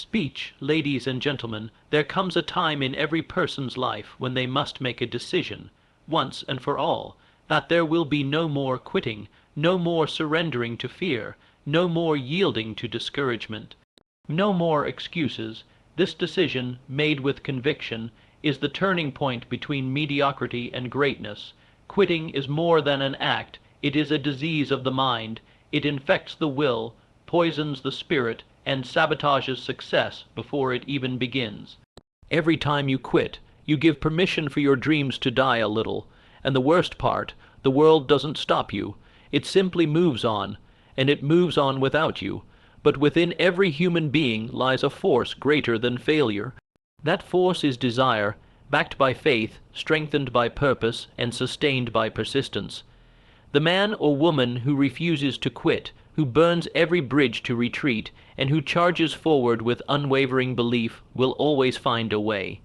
Speech, ladies and gentlemen, there comes a time in every person's life when they must make a decision, once and for all, that there will be no more quitting, no more surrendering to fear, no more yielding to discouragement, no more excuses. This decision, made with conviction, is the turning point between mediocrity and greatness. Quitting is more than an act, it is a disease of the mind. It infects the will, poisons the spirit, and sabotages success before it even begins. Every time you quit, you give permission for your dreams to die a little, and the worst part, the world doesn't stop you. It simply moves on, and it moves on without you. But within every human being lies a force greater than failure. That force is desire, backed by faith, strengthened by purpose, and sustained by persistence. The man or woman who refuses to quit, who burns every bridge to retreat, and who charges forward with unwavering belief, will always find a way.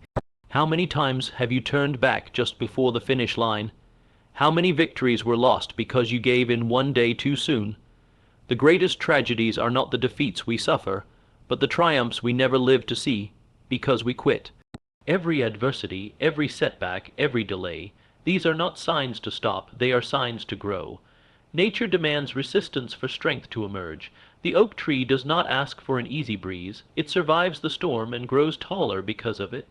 How many times have you turned back just before the finish line? How many victories were lost because you gave in one day too soon? The greatest tragedies are not the defeats we suffer, but the triumphs we never live to see, because we quit. Every adversity, every setback, every delay, these are not signs to stop, they are signs to grow. Nature demands resistance for strength to emerge. The oak tree does not ask for an easy breeze, it survives the storm and grows taller because of it.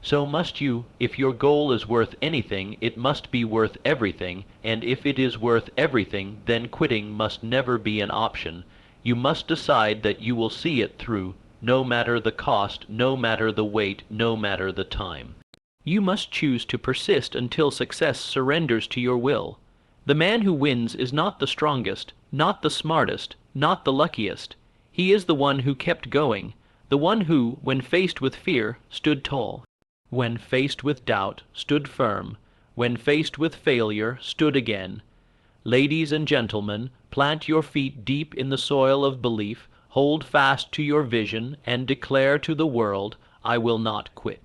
So must you. If your goal is worth anything, it must be worth everything, and if it is worth everything, then quitting must never be an option. You must decide that you will see it through, no matter the cost, no matter the wait, no matter the time. You must choose to persist until success surrenders to your will. The man who wins is not the strongest, not the smartest, not the luckiest. He is the one who kept going, the one who, when faced with fear, stood tall. When faced with doubt, stood firm. When faced with failure, stood again. Ladies and gentlemen, plant your feet deep in the soil of belief, hold fast to your vision, and declare to the world, I will not quit.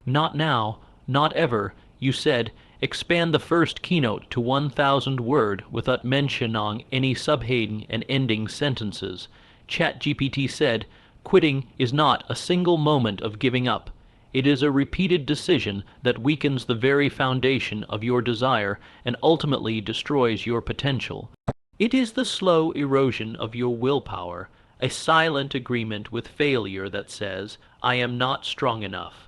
Not now, not ever, you said. Expand the first keynote to 1,000 word without mentioning any subheading and ending sentences. ChatGPT said, quitting is not a single moment of giving up. It is a repeated decision that weakens the very foundation of your desire and ultimately destroys your potential. It is the slow erosion of your willpower, a silent agreement with failure that says, I am not strong enough.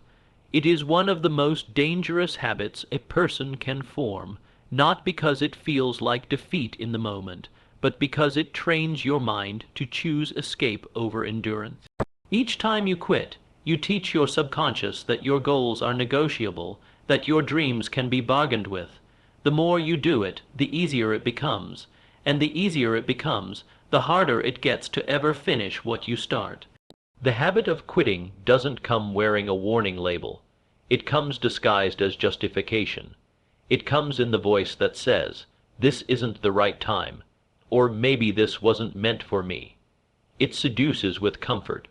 It is one of the most dangerous habits a person can form, not because it feels like defeat in the moment, but because it trains your mind to choose escape over endurance. Each time you quit, you teach your subconscious that your goals are negotiable, that your dreams can be bargained with. The more you do it, the easier it becomes, and the easier it becomes, the harder it gets to ever finish what you start. The habit of quitting doesn't come wearing a warning label. It comes disguised as justification. It comes in the voice that says, this isn't the right time, or maybe this wasn't meant for me. It seduces with comfort.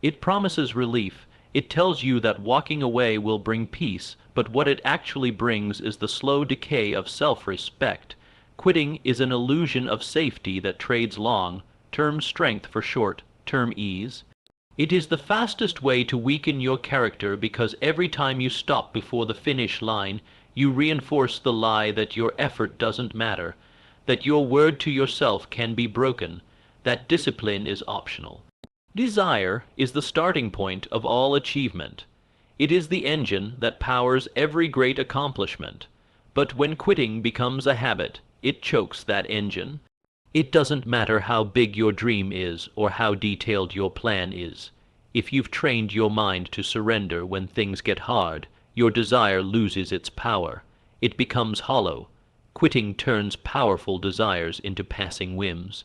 It promises relief. It tells you that walking away will bring peace, but what it actually brings is the slow decay of self-respect. Quitting is an illusion of safety that trades long-term strength for short-term ease. It is the fastest way to weaken your character because every time you stop before the finish line, you reinforce the lie that your effort doesn't matter, that your word to yourself can be broken, that discipline is optional. Desire is the starting point of all achievement. It is the engine that powers every great accomplishment. But when quitting becomes a habit, it chokes that engine. It doesn't matter how big your dream is or how detailed your plan is. If you've trained your mind to surrender when things get hard, your desire loses its power. It becomes hollow. Quitting turns powerful desires into passing whims.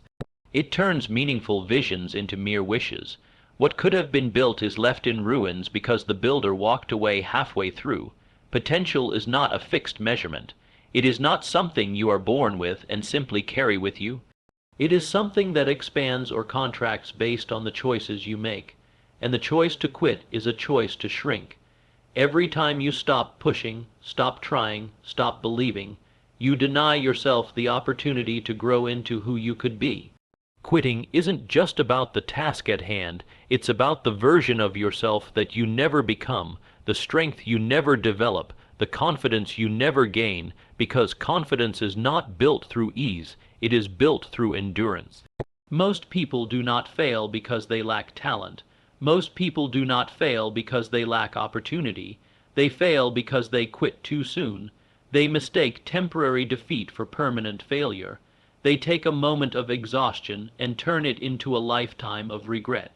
It turns meaningful visions into mere wishes. What could have been built is left in ruins because the builder walked away halfway through. Potential is not a fixed measurement. It is not something you are born with and simply carry with you. It is something that expands or contracts based on the choices you make. And the choice to quit is a choice to shrink. Every time you stop pushing, stop trying, stop believing, you deny yourself the opportunity to grow into who you could be. Quitting isn't just about the task at hand, it's about the version of yourself that you never become, the strength you never develop, the confidence you never gain, because confidence is not built through ease, it is built through endurance. Most people do not fail because they lack talent. Most people do not fail because they lack opportunity. They fail because they quit too soon. They mistake temporary defeat for permanent failure. They take a moment of exhaustion and turn it into a lifetime of regret.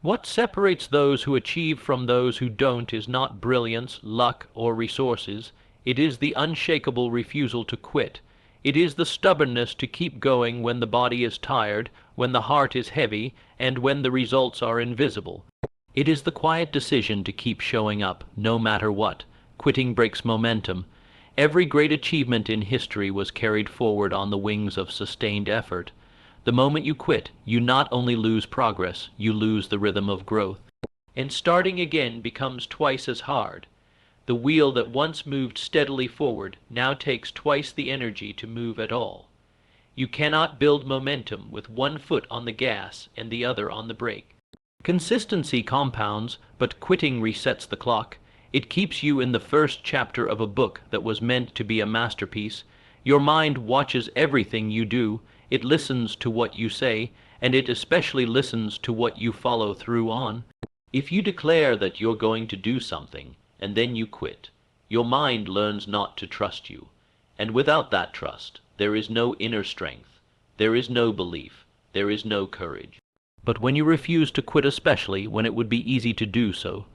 What separates those who achieve from those who don't is not brilliance, luck, or resources. It is the unshakable refusal to quit. It is the stubbornness to keep going when the body is tired, when the heart is heavy, and when the results are invisible. It is the quiet decision to keep showing up, no matter what. Quitting breaks momentum. Every great achievement in history was carried forward on the wings of sustained effort. The moment you quit, you not only lose progress, you lose the rhythm of growth. And starting again becomes twice as hard. The wheel that once moved steadily forward now takes twice the energy to move at all. You cannot build momentum with one foot on the gas and the other on the brake. Consistency compounds, but quitting resets the clock. It keeps you in the first chapter of a book that was meant to be a masterpiece. Your mind watches everything you do, it listens to what you say, and it especially listens to what you follow through on. If you declare that you're going to do something, and then you quit, your mind learns not to trust you. And without that trust, there is no inner strength, there is no belief, there is no courage. But when you refuse to quit, especially when it would be easy to do so,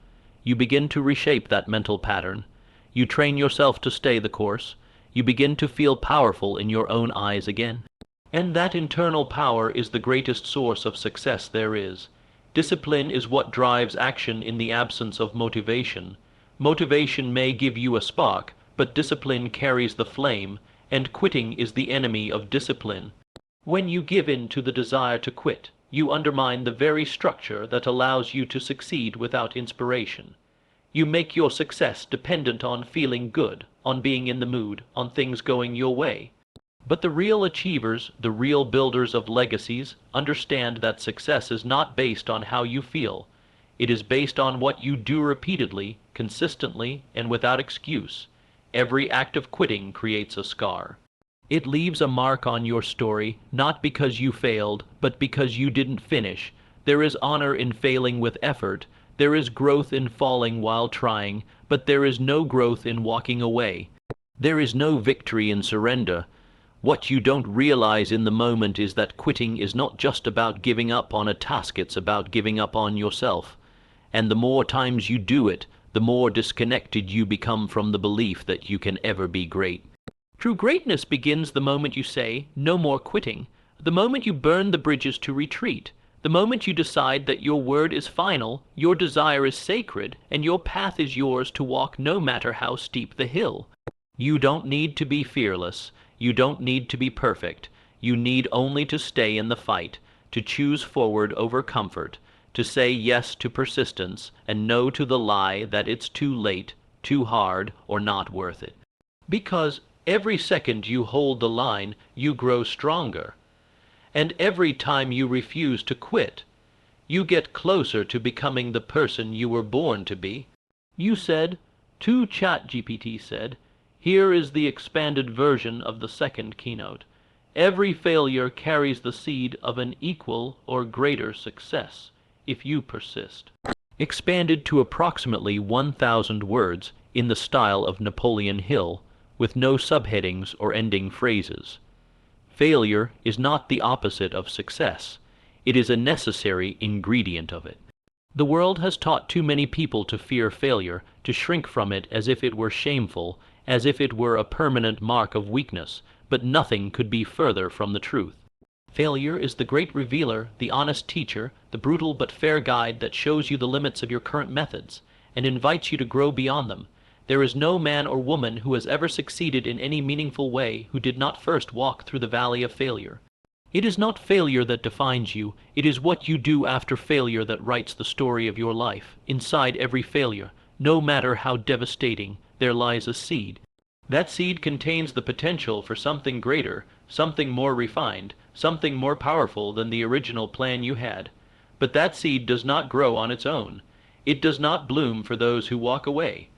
you begin to reshape that mental pattern. You train yourself to stay the course. You begin to feel powerful in your own eyes again. And that internal power is the greatest source of success there is. Discipline is what drives action in the absence of motivation. Motivation may give you a spark, but discipline carries the flame, and quitting is the enemy of discipline. When you give in to the desire to quit, you undermine the very structure that allows you to succeed without inspiration. You make your success dependent on feeling good, on being in the mood, on things going your way. But the real achievers, the real builders of legacies, understand that success is not based on how you feel. It is based on what you do repeatedly, consistently, and without excuse. Every act of quitting creates a scar. It leaves a mark on your story, not because you failed, but because you didn't finish. There is honor in failing with effort. There is growth in falling while trying, but there is no growth in walking away. There is no victory in surrender. What you don't realize in the moment is that quitting is not just about giving up on a task, it's about giving up on yourself. And the more times you do it, the more disconnected you become from the belief that you can ever be great. True greatness begins the moment you say, "No more quitting," the moment you burn the bridges to retreat, the moment you decide that your word is final, your desire is sacred, and your path is yours to walk no matter how steep the hill. You don't need to be fearless. You don't need to be perfect. You need only to stay in the fight, to choose forward over comfort, to say yes to persistence, and no to the lie that it's too late, too hard, or not worth it. Because every second you hold the line, you grow stronger. And every time you refuse to quit, you get closer to becoming the person you were born to be. You said, to ChatGPT said, here is the expanded version of the second keynote. Every failure carries the seed of an equal or greater success, if you persist. Expanded to approximately 1,000 words in the style of Napoleon Hill, with no subheadings or ending phrases. Failure is not the opposite of success. It is a necessary ingredient of it. The world has taught too many people to fear failure, to shrink from it as if it were shameful, as if it were a permanent mark of weakness, but nothing could be further from the truth. Failure is the great revealer, the honest teacher, the brutal but fair guide that shows you the limits of your current methods, and invites you to grow beyond them. There is no man or woman who has ever succeeded in any meaningful way who did not first walk through the valley of failure. It is not failure that defines you, it is what you do after failure that writes the story of your life. Inside every failure, no matter how devastating, there lies a seed. That seed contains the potential for something greater, something more refined, something more powerful than the original plan you had. But that seed does not grow on its own. It does not bloom for those who walk away.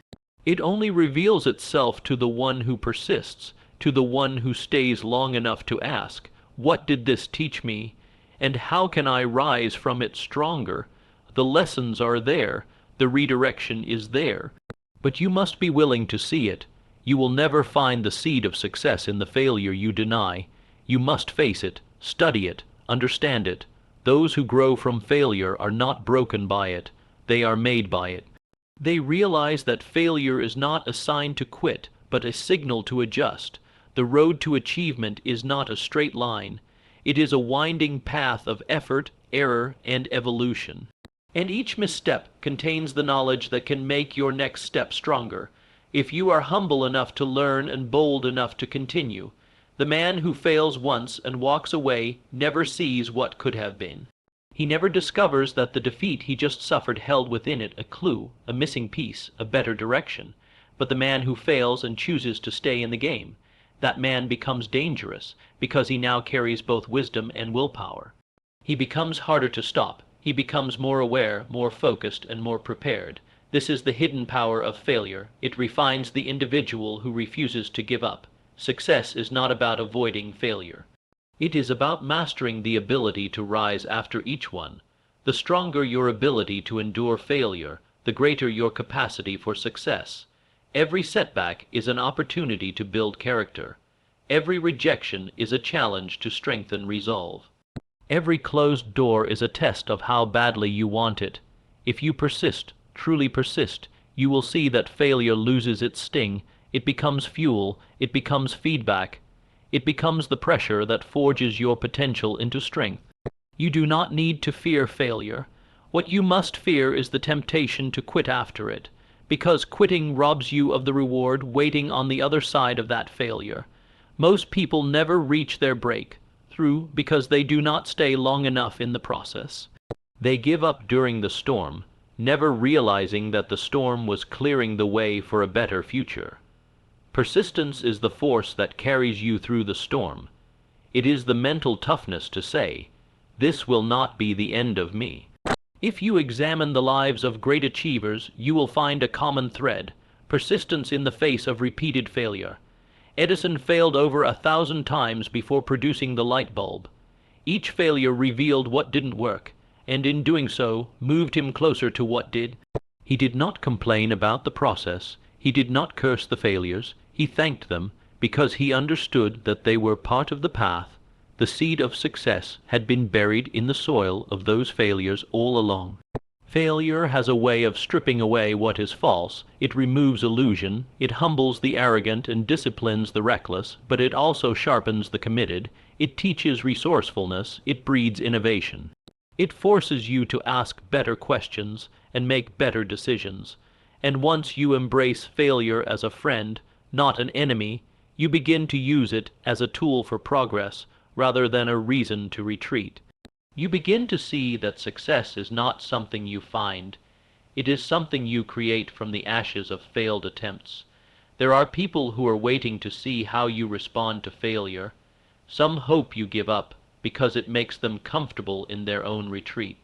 It only reveals itself to the one who persists, to the one who stays long enough to ask, "What did this teach me? And how can I rise from it stronger?" The lessons are there, the redirection is there. But you must be willing to see it. You will never find the seed of success in the failure you deny. You must face it, study it, understand it. Those who grow from failure are not broken by it. They are made by it. They realize that failure is not a sign to quit, but a signal to adjust. The road to achievement is not a straight line. It is a winding path of effort, error, and evolution. And each misstep contains the knowledge that can make your next step stronger, if you are humble enough to learn and bold enough to continue. The man who fails once and walks away never sees what could have been. He never discovers that the defeat he just suffered held within it a clue, a missing piece, a better direction. But the man who fails and chooses to stay in the game, that man becomes dangerous, because he now carries both wisdom and willpower. He becomes harder to stop. He becomes more aware, more focused, and more prepared. This is the hidden power of failure. It refines the individual who refuses to give up. Success is not about avoiding failure. It is about mastering the ability to rise after each one. The stronger your ability to endure failure, the greater your capacity for success. Every setback is an opportunity to build character. Every rejection is a challenge to strengthen resolve. Every closed door is a test of how badly you want it. If you persist, truly persist, you will see that failure loses its sting. It becomes fuel, it becomes feedback, it becomes the pressure that forges your potential into strength. You do not need to fear failure. What you must fear is the temptation to quit after it, because quitting robs you of the reward waiting on the other side of that failure. Most people never reach their breakthrough because they do not stay long enough in the process. They give up during the storm, never realizing that the storm was clearing the way for a better future. Persistence is the force that carries you through the storm. It is the mental toughness to say, "This will not be the end of me." If you examine the lives of great achievers, you will find a common thread: persistence in the face of repeated failure. Edison failed over 1,000 times before producing the light bulb. Each failure revealed what didn't work, and in doing so, moved him closer to what did. He did not complain about the process. He did not curse the failures. He thanked them, because he understood that they were part of the path. The seed of success had been buried in the soil of those failures all along. Failure has a way of stripping away what is false. It removes illusion. It humbles the arrogant and disciplines the reckless, but it also sharpens the committed. It teaches resourcefulness. It breeds innovation. It forces you to ask better questions and make better decisions. And once you embrace failure as a friend, not an enemy, you begin to use it as a tool for progress rather than a reason to retreat. You begin to see that success is not something you find. It is something you create from the ashes of failed attempts. There are people who are waiting to see how you respond to failure. Some hope you give up because it makes them comfortable in their own retreat.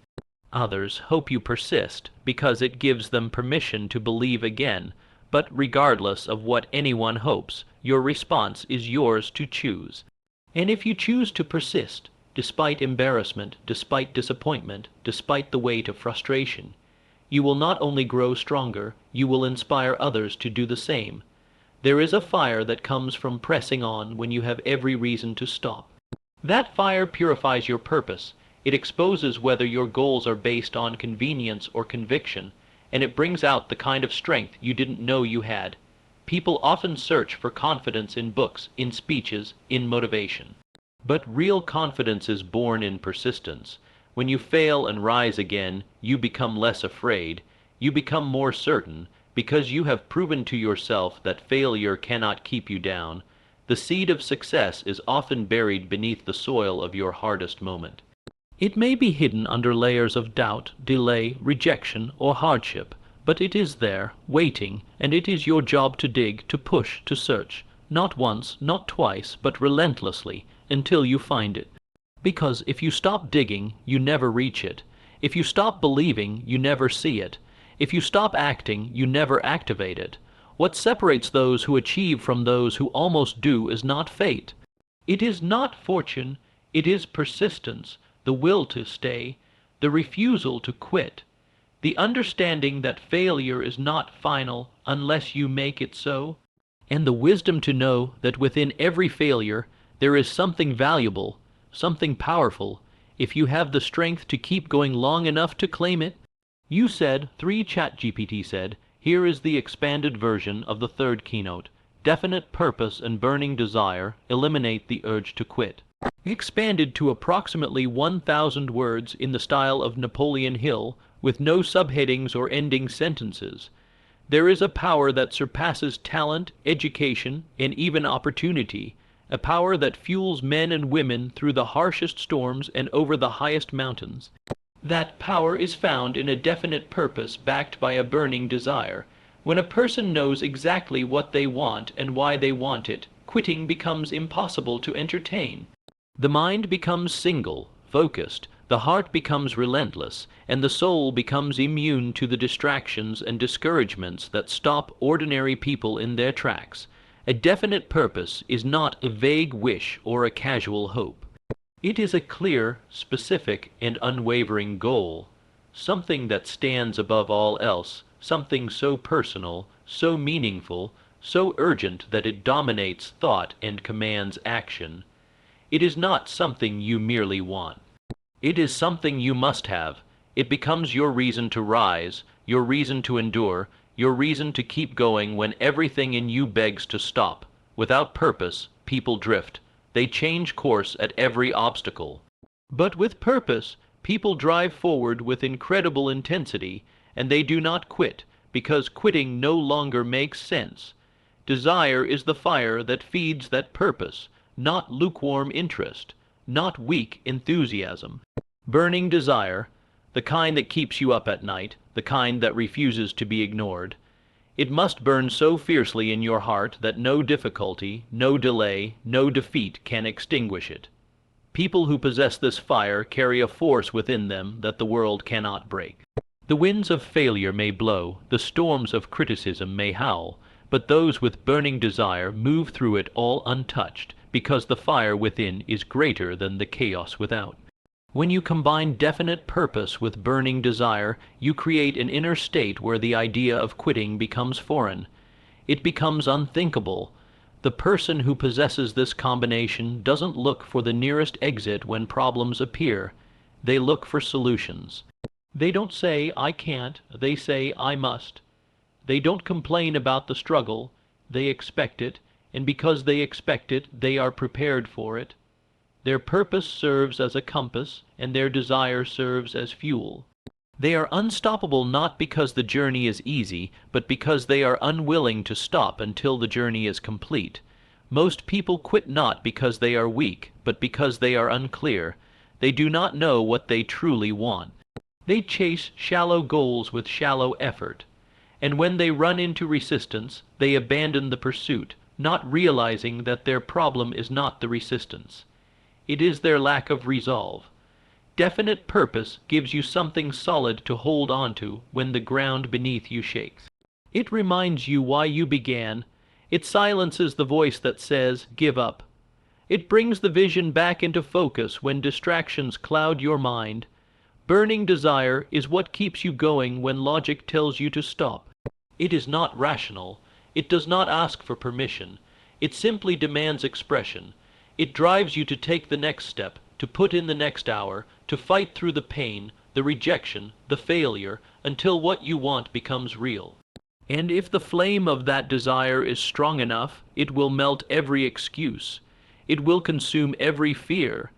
Others hope you persist because it gives them permission to believe again. But regardless of what anyone hopes, your response is yours to choose. And if you choose to persist, despite embarrassment, despite disappointment, despite the weight of frustration, you will not only grow stronger, you will inspire others to do the same. There is a fire that comes from pressing on when you have every reason to stop. That fire purifies your purpose. It exposes whether your goals are based on convenience or conviction, and it brings out the kind of strength you didn't know you had. People often search for confidence in books, in speeches, in motivation. But real confidence is born in persistence. When you fail and rise again, you become less afraid. You become more certain, because you have proven to yourself that failure cannot keep you down. The seed of success is often buried beneath the soil of your hardest moment. It may be hidden under layers of doubt, delay, rejection, or hardship, but it is there, waiting, and it is your job to dig, to push, to search, not once, not twice, but relentlessly, until you find it. Because if you stop digging, you never reach it. If you stop believing, you never see it. If you stop acting, you never activate it. What separates those who achieve from those who almost do is not fate. It is not fortune, it is persistence, the will to stay, the refusal to quit, the understanding that failure is not final unless you make it so, and the wisdom to know that within every failure there is something valuable, something powerful, if you have the strength to keep going long enough to claim it. You said, ChatGPT said, here is the expanded version of the third keynote. Definite purpose and burning desire eliminate the urge to quit. Expanded to approximately 1,000 words in the style of Napoleon Hill, with no subheadings or ending sentences. There is a power that surpasses talent, education, and even opportunity, a power that fuels men and women through the harshest storms and over the highest mountains. That power is found in a definite purpose backed by a burning desire. When a person knows exactly what they want and why they want it, quitting becomes impossible to entertain. The mind becomes single, focused, the heart becomes relentless, and the soul becomes immune to the distractions and discouragements that stop ordinary people in their tracks. A definite purpose is not a vague wish or a casual hope. It is a clear, specific, and unwavering goal, something that stands above all else, something so personal, so meaningful, so urgent that it dominates thought and commands action. It is not something you merely want. It is something you must have. It becomes your reason to rise, your reason to endure, your reason to keep going when everything in you begs to stop. Without purpose, people drift. They change course at every obstacle. But with purpose, people drive forward with incredible intensity, and they do not quit, because quitting no longer makes sense. Desire is the fire that feeds that purpose, not lukewarm interest, not weak enthusiasm. Burning desire, the kind that keeps you up at night, the kind that refuses to be ignored. It must burn so fiercely in your heart that no difficulty, no delay, no defeat can extinguish it. People who possess this fire carry a force within them that the world cannot break. The winds of failure may blow, the storms of criticism may howl, but those with burning desire move through it all untouched, because the fire within is greater than the chaos without. When you combine definite purpose with burning desire, you create an inner state where the idea of quitting becomes foreign. It becomes unthinkable. The person who possesses this combination doesn't look for the nearest exit when problems appear. They look for solutions. They don't say, I can't, they say, I must. They don't complain about the struggle, they expect it, and because they expect it, they are prepared for it. Their purpose serves as a compass, and their desire serves as fuel. They are unstoppable not because the journey is easy, but because they are unwilling to stop until the journey is complete. Most people quit not because they are weak, but because they are unclear. They do not know what they truly want. They chase shallow goals with shallow effort. And when they run into resistance, they abandon the pursuit, not realizing that their problem is not the resistance. It is their lack of resolve. Definite purpose gives you something solid to hold on to when the ground beneath you shakes. It reminds you why you began. It silences the voice that says, give up. It brings the vision back into focus when distractions cloud your mind. Burning desire is what keeps you going when logic tells you to stop. It is not rational. It does not ask for permission. It simply demands expression. It drives you to take the next step, to put in the next hour, to fight through the pain, the rejection, the failure, until what you want becomes real. And if the flame of that desire is strong enough, it will melt every excuse. It will consume every fear.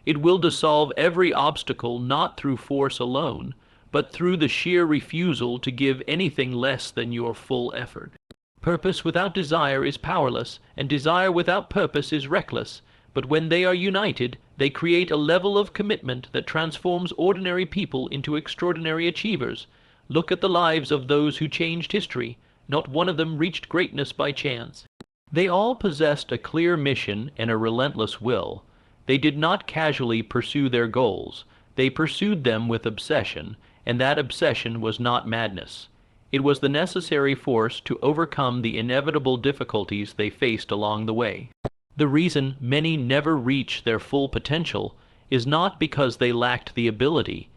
It will dissolve every obstacle not through force alone, but through the sheer refusal to give anything less than your full effort. Purpose without desire is powerless, and desire without purpose is reckless, but when they are united, they create a level of commitment that transforms ordinary people into extraordinary achievers. Look at the lives of those who changed history. Not one of them reached greatness by chance. They all possessed a clear mission and a relentless will. They did not casually pursue their goals. They pursued them with obsession, and that obsession was not madness. It was the necessary force to overcome the inevitable difficulties they faced along the way. The reason many never reach their full potential is not because they lacked the ability.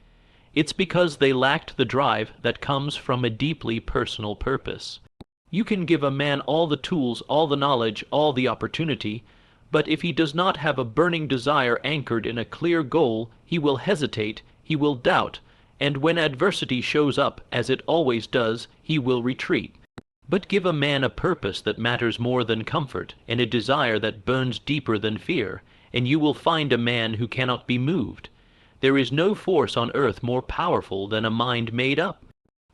It's because they lacked the drive that comes from a deeply personal purpose. You can give a man all the tools, all the knowledge, all the opportunity, but if he does not have a burning desire anchored in a clear goal, he will hesitate, he will doubt, and when adversity shows up, as it always does, he will retreat. But give a man a purpose that matters more than comfort, and a desire that burns deeper than fear, and you will find a man who cannot be moved. There is no force on earth more powerful than a mind made up.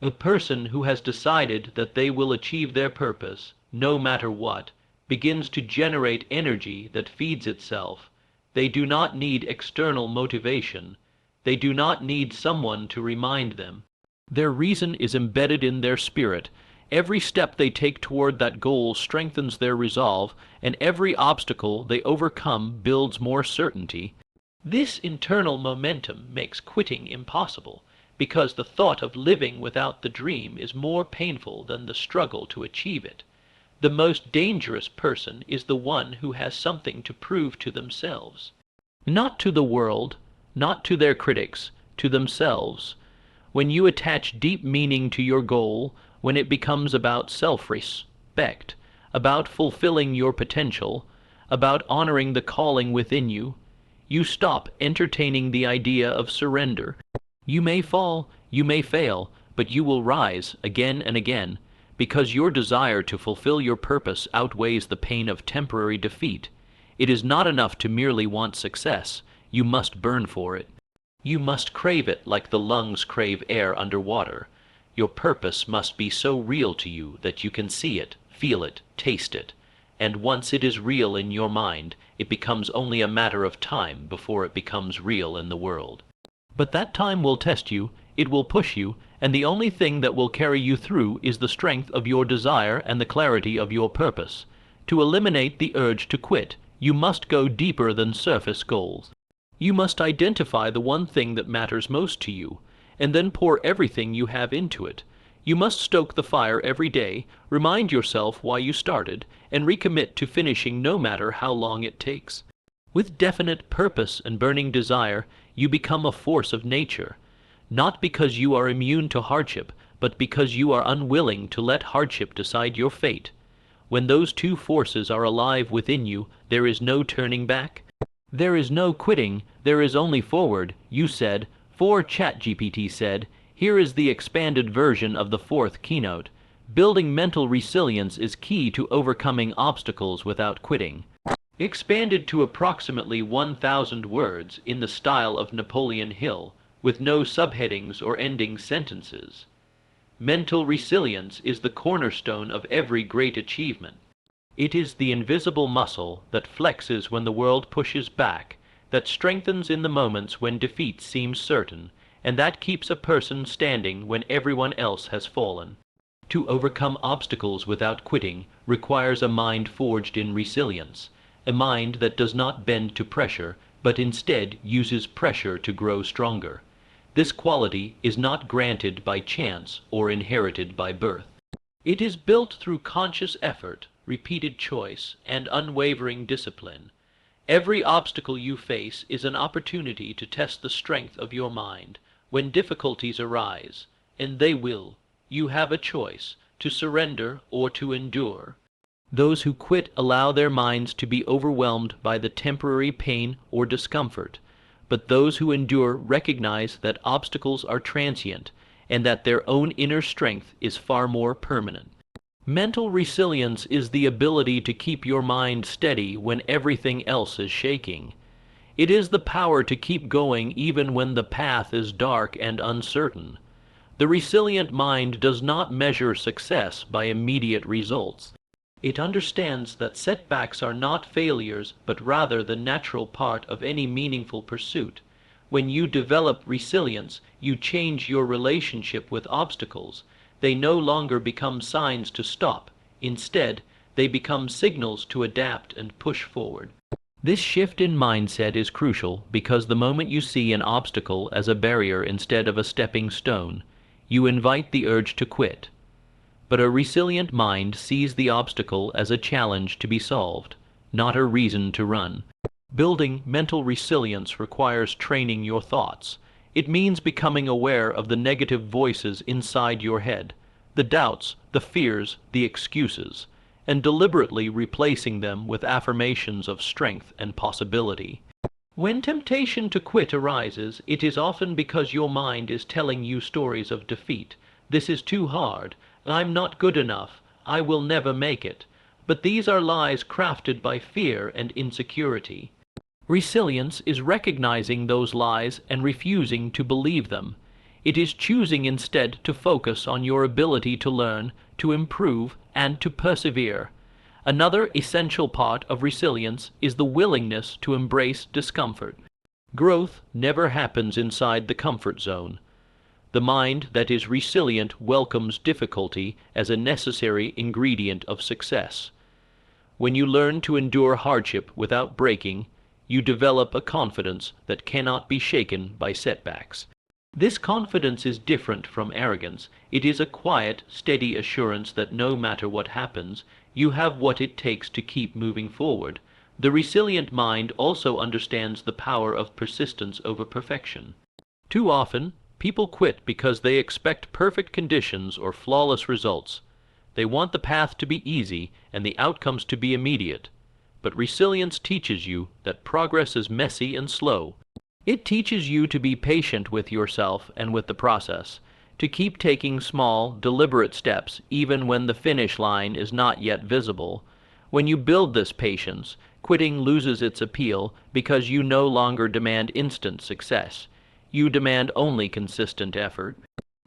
A person who has decided that they will achieve their purpose, no matter what, begins to generate energy that feeds itself. They do not need external motivation. They do not need someone to remind them. Their reason is embedded in their spirit. Every step they take toward that goal strengthens their resolve, and every obstacle they overcome builds more certainty. This internal momentum makes quitting impossible, because the thought of living without the dream is more painful than the struggle to achieve it. The most dangerous person is the one who has something to prove to themselves. Not to the world, not to their critics, to themselves. When you attach deep meaning to your goal, when it becomes about self-respect, about fulfilling your potential, about honoring the calling within you, you stop entertaining the idea of surrender. You may fall, you may fail, but you will rise again and again, because your desire to fulfill your purpose outweighs the pain of temporary defeat. It is not enough to merely want success. You must burn for it. You must crave it like the lungs crave air underwater. Your purpose must be so real to you that you can see it, feel it, taste it. And once it is real in your mind, it becomes only a matter of time before it becomes real in the world. But that time will test you, it will push you, and the only thing that will carry you through is the strength of your desire and the clarity of your purpose. To eliminate the urge to quit, you must go deeper than surface goals. You must identify the one thing that matters most to you, and then pour everything you have into it. You must stoke the fire every day, remind yourself why you started, and recommit to finishing no matter how long it takes. With definite purpose and burning desire, you become a force of nature, not because you are immune to hardship, but because you are unwilling to let hardship decide your fate. When those two forces are alive within you, there is no turning back. There is no quitting, there is only forward, you said. ChatGPT said, here is the expanded version of the fourth keynote. Building mental resilience is key to overcoming obstacles without quitting. Expanded to approximately 1,000 words in the style of Napoleon Hill, with no subheadings or ending sentences. Mental resilience is the cornerstone of every great achievement. It is the invisible muscle that flexes when the world pushes back, that strengthens in the moments when defeat seems certain, and that keeps a person standing when everyone else has fallen. To overcome obstacles without quitting requires a mind forged in resilience, a mind that does not bend to pressure, but instead uses pressure to grow stronger. This quality is not granted by chance or inherited by birth. It is built through conscious effort, repeated choice, and unwavering discipline. Every obstacle you face is an opportunity to test the strength of your mind. When difficulties arise, and they will, you have a choice, to surrender or to endure. Those who quit allow their minds to be overwhelmed by the temporary pain or discomfort, but those who endure recognize that obstacles are transient and that their own inner strength is far more permanent. Mental resilience is the ability to keep your mind steady when everything else is shaking. It is the power to keep going even when the path is dark and uncertain. The resilient mind does not measure success by immediate results. It understands that setbacks are not failures, but rather the natural part of any meaningful pursuit. When you develop resilience, you change your relationship with obstacles. They no longer become signs to stop. Instead, they become signals to adapt and push forward. This shift in mindset is crucial because the moment you see an obstacle as a barrier instead of a stepping stone, you invite the urge to quit. But a resilient mind sees the obstacle as a challenge to be solved, not a reason to run. Building mental resilience requires training your thoughts. It means becoming aware of the negative voices inside your head, the doubts, the fears, the excuses, and deliberately replacing them with affirmations of strength and possibility. When temptation to quit arises, it is often because your mind is telling you stories of defeat. This is too hard. I'm not good enough. I will never make it. But these are lies crafted by fear and insecurity. Resilience is recognizing those lies and refusing to believe them. It is choosing instead to focus on your ability to learn, to improve, and to persevere. Another essential part of resilience is the willingness to embrace discomfort. Growth never happens inside the comfort zone. The mind that is resilient welcomes difficulty as a necessary ingredient of success. When you learn to endure hardship without breaking, you develop a confidence that cannot be shaken by setbacks. This confidence is different from arrogance. It is a quiet, steady assurance that no matter what happens, you have what it takes to keep moving forward. The resilient mind also understands the power of persistence over perfection. Too often, people quit because they expect perfect conditions or flawless results. They want the path to be easy and the outcomes to be immediate. But resilience teaches you that progress is messy and slow. It teaches you to be patient with yourself and with the process, to keep taking small, deliberate steps even when the finish line is not yet visible. When you build this patience, quitting loses its appeal because you no longer demand instant success. You demand only consistent effort.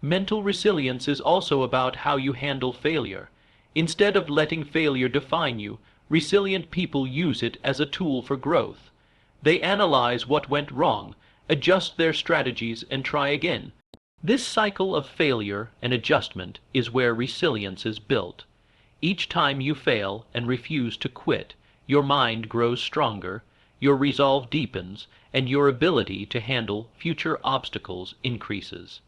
Mental resilience is also about how you handle failure. Instead of letting failure define you, resilient people use it as a tool for growth. They analyze what went wrong, adjust their strategies, and try again. This cycle of failure and adjustment is where resilience is built. Each time you fail and refuse to quit, your mind grows stronger, your resolve deepens, and your ability to handle future obstacles increases.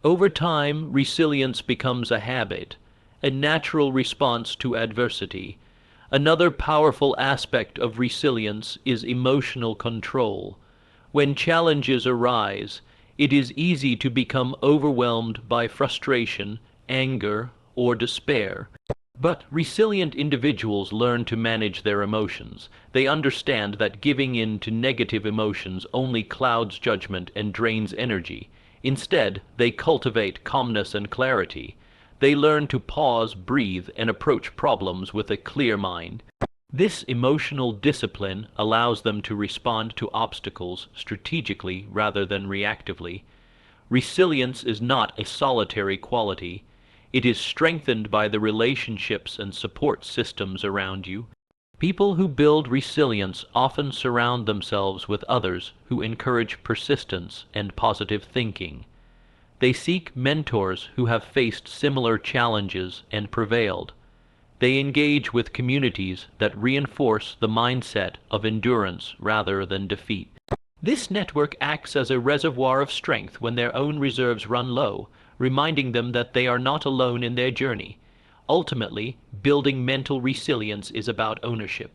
Over time, resilience becomes a habit, a natural response to adversity. Another powerful aspect of resilience is emotional control. When challenges arise, it is easy to become overwhelmed by frustration, anger, or despair. But resilient individuals learn to manage their emotions. They understand that giving in to negative emotions only clouds judgment and drains energy. Instead, they cultivate calmness and clarity. They learn to pause, breathe, and approach problems with a clear mind. This emotional discipline allows them to respond to obstacles strategically rather than reactively. Resilience is not a solitary quality. It is strengthened by the relationships and support systems around you. People who build resilience often surround themselves with others who encourage persistence and positive thinking. They seek mentors who have faced similar challenges and prevailed. They engage with communities that reinforce the mindset of endurance rather than defeat. This network acts as a reservoir of strength when their own reserves run low, reminding them that they are not alone in their journey. Ultimately, building mental resilience is about ownership.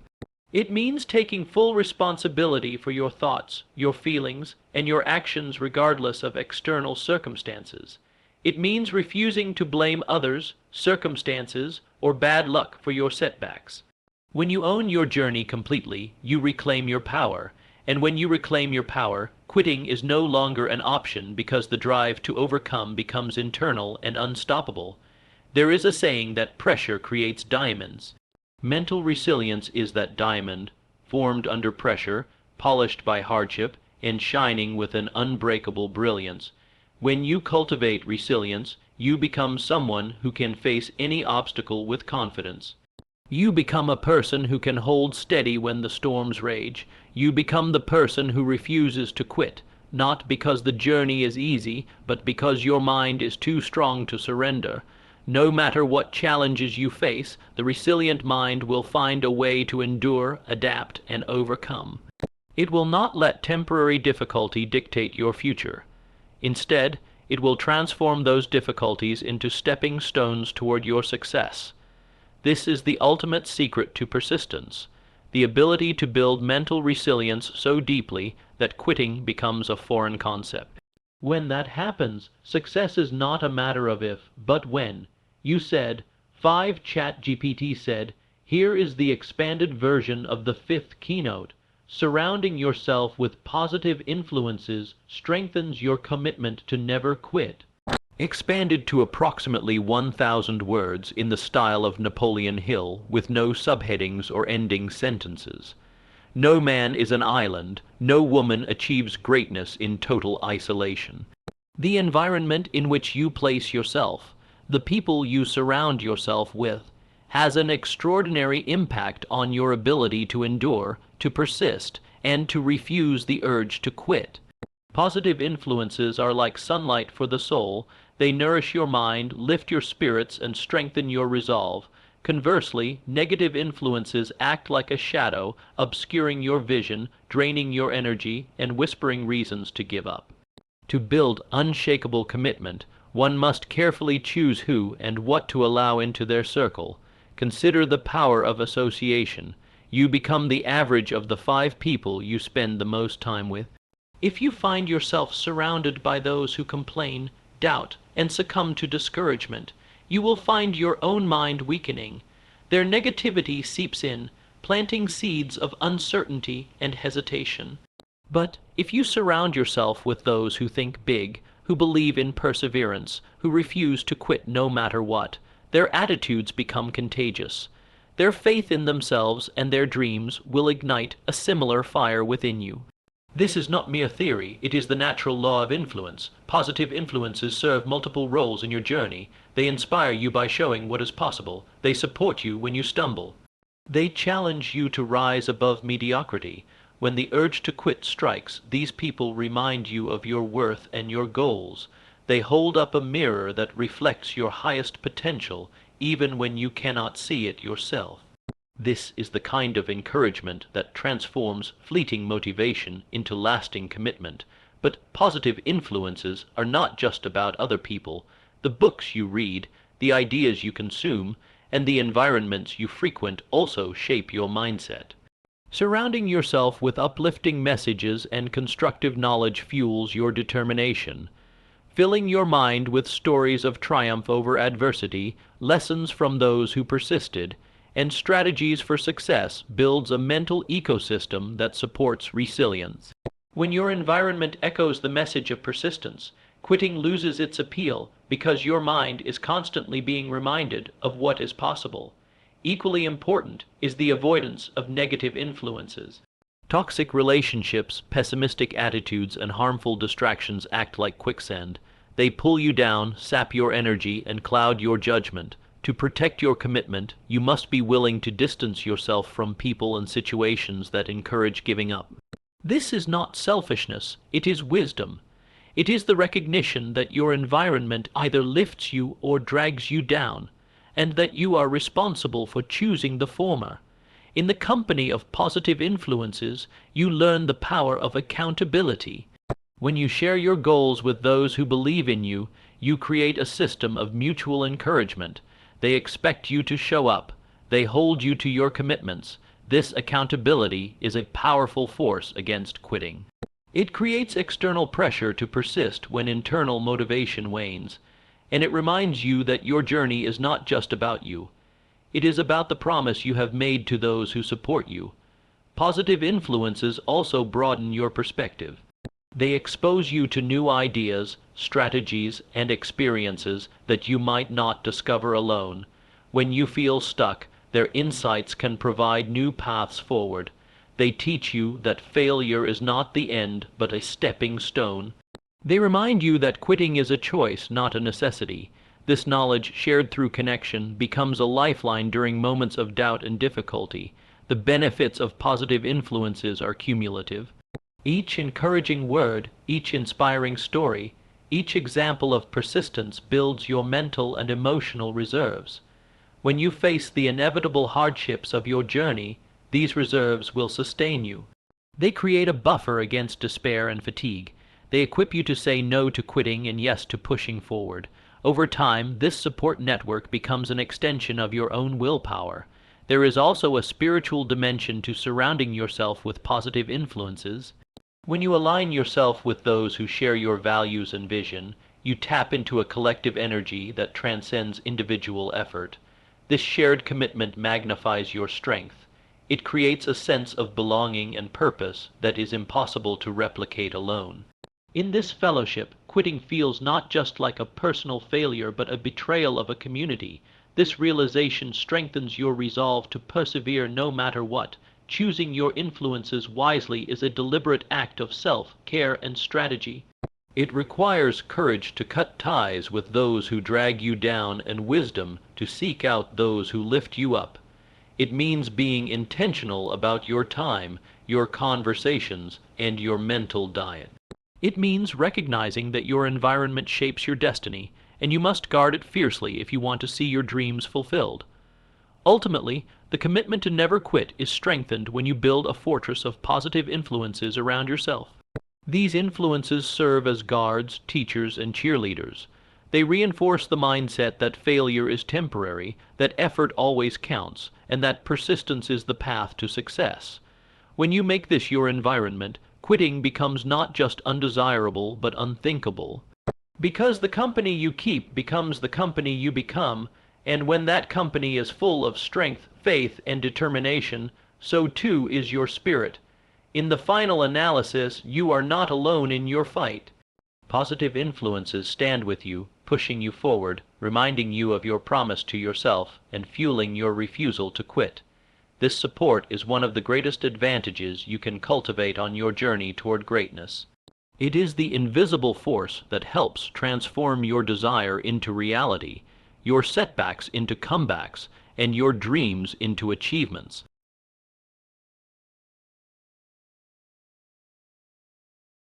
It means taking full responsibility for your thoughts, your feelings, and your actions regardless of external circumstances. It means refusing to blame others, circumstances, or bad luck for your setbacks. When you own your journey completely, you reclaim your power. And when you reclaim your power, quitting is no longer an option because the drive to overcome becomes internal and unstoppable. There is a saying that pressure creates diamonds. Mental resilience is that diamond, formed under pressure, polished by hardship, and shining with an unbreakable brilliance. When you cultivate resilience, you become someone who can face any obstacle with confidence. You become a person who can hold steady when the storms rage. You become the person who refuses to quit, not because the journey is easy, but because your mind is too strong to surrender. No matter what challenges you face, the resilient mind will find a way to endure, adapt, and overcome. It will not let temporary difficulty dictate your future. Instead, it will transform those difficulties into stepping stones toward your success. This is the ultimate secret to persistence, the ability to build mental resilience so deeply that quitting becomes a foreign concept. When that happens, success is not a matter of if, but when. You said, 5 ChatGPT said, here is the expanded version of the 5th keynote. Surrounding yourself with positive influences strengthens your commitment to never quit. Expanded to approximately 1,000 words in the style of Napoleon Hill, with no subheadings or ending sentences. No man is an island, no woman achieves greatness in total isolation. The environment in which you place yourself, the people you surround yourself with, has an extraordinary impact on your ability to endure, to persist, and to refuse the urge to quit. Positive influences are like sunlight for the soul. They nourish your mind, lift your spirits, and strengthen your resolve. Conversely, negative influences act like a shadow, obscuring your vision, draining your energy, and whispering reasons to give up. To build unshakable commitment, one must carefully choose who and what to allow into their circle. Consider the power of association. You become the average of the 5 people you spend the most time with. If you find yourself surrounded by those who complain, doubt, and succumb to discouragement, you will find your own mind weakening. Their negativity seeps in, planting seeds of uncertainty and hesitation. But if you surround yourself with those who think big, who believe in perseverance, who refuse to quit no matter what, their attitudes become contagious. Their faith in themselves and their dreams will ignite a similar fire within you. This is not mere theory, it is the natural law of influence. Positive influences serve multiple roles in your journey. They inspire you by showing what is possible. They support you when you stumble. They challenge you to rise above mediocrity. When the urge to quit strikes, these people remind you of your worth and your goals. They hold up a mirror that reflects your highest potential, even when you cannot see it yourself. This is the kind of encouragement that transforms fleeting motivation into lasting commitment. But positive influences are not just about other people. The books you read, the ideas you consume, and the environments you frequent also shape your mindset. Surrounding yourself with uplifting messages and constructive knowledge fuels your determination. Filling your mind with stories of triumph over adversity, lessons from those who persisted, and strategies for success builds a mental ecosystem that supports resilience. When your environment echoes the message of persistence, quitting loses its appeal because your mind is constantly being reminded of what is possible. Equally important is the avoidance of negative influences. Toxic relationships, pessimistic attitudes, and harmful distractions act like quicksand. They pull you down, sap your energy, and cloud your judgment. To protect your commitment, you must be willing to distance yourself from people and situations that encourage giving up. This is not selfishness, it is wisdom. It is the recognition that your environment either lifts you or drags you down, and that you are responsible for choosing the former. In the company of positive influences, you learn the power of accountability. When you share your goals with those who believe in you, you create a system of mutual encouragement. They expect you to show up. They hold you to your commitments. This accountability is a powerful force against quitting. It creates external pressure to persist when internal motivation wanes, and it reminds you that your journey is not just about you. It is about the promise you have made to those who support you. Positive influences also broaden your perspective. They expose you to new ideas, strategies, and experiences that you might not discover alone. When you feel stuck, their insights can provide new paths forward. They teach you that failure is not the end, but a stepping stone. They remind you that quitting is a choice, not a necessity. This knowledge, shared through connection, becomes a lifeline during moments of doubt and difficulty. The benefits of positive influences are cumulative. Each encouraging word, each inspiring story, Each example of persistence builds your mental and emotional reserves. When you face the inevitable hardships of your journey, these reserves will sustain you. They create a buffer against despair and fatigue. They equip you to say no to quitting and yes to pushing forward. Over time, this support network becomes an extension of your own willpower. There is also a spiritual dimension to surrounding yourself with positive influences. When you align yourself with those who share your values and vision, you tap into a collective energy that transcends individual effort. This shared commitment magnifies your strength. It creates a sense of belonging and purpose that is impossible to replicate alone. In this fellowship, quitting feels not just like a personal failure but a betrayal of a community. This realization strengthens your resolve to persevere no matter what. Choosing your influences wisely is a deliberate act of self-care and strategy. It requires courage to cut ties with those who drag you down and wisdom to seek out those who lift you up. It means being intentional about your time, your conversations, and your mental diet. It means recognizing that your environment shapes your destiny, and you must guard it fiercely if you want to see your dreams fulfilled. Ultimately, the commitment to never quit is strengthened when you build a fortress of positive influences around yourself. These influences serve as guards, teachers, and cheerleaders. They reinforce the mindset that failure is temporary, that effort always counts, and that persistence is the path to success. When you make this your environment, quitting becomes not just undesirable but unthinkable. Because the company you keep becomes the company you become, and when that company is full of strength, faith, and determination, so too is your spirit. In the final analysis, you are not alone in your fight. Positive influences stand with you, pushing you forward, reminding you of your promise to yourself, and fueling your refusal to quit. This support is one of the greatest advantages you can cultivate on your journey toward greatness. It is the invisible force that helps transform your desire into reality, your setbacks into comebacks, and your dreams into achievements.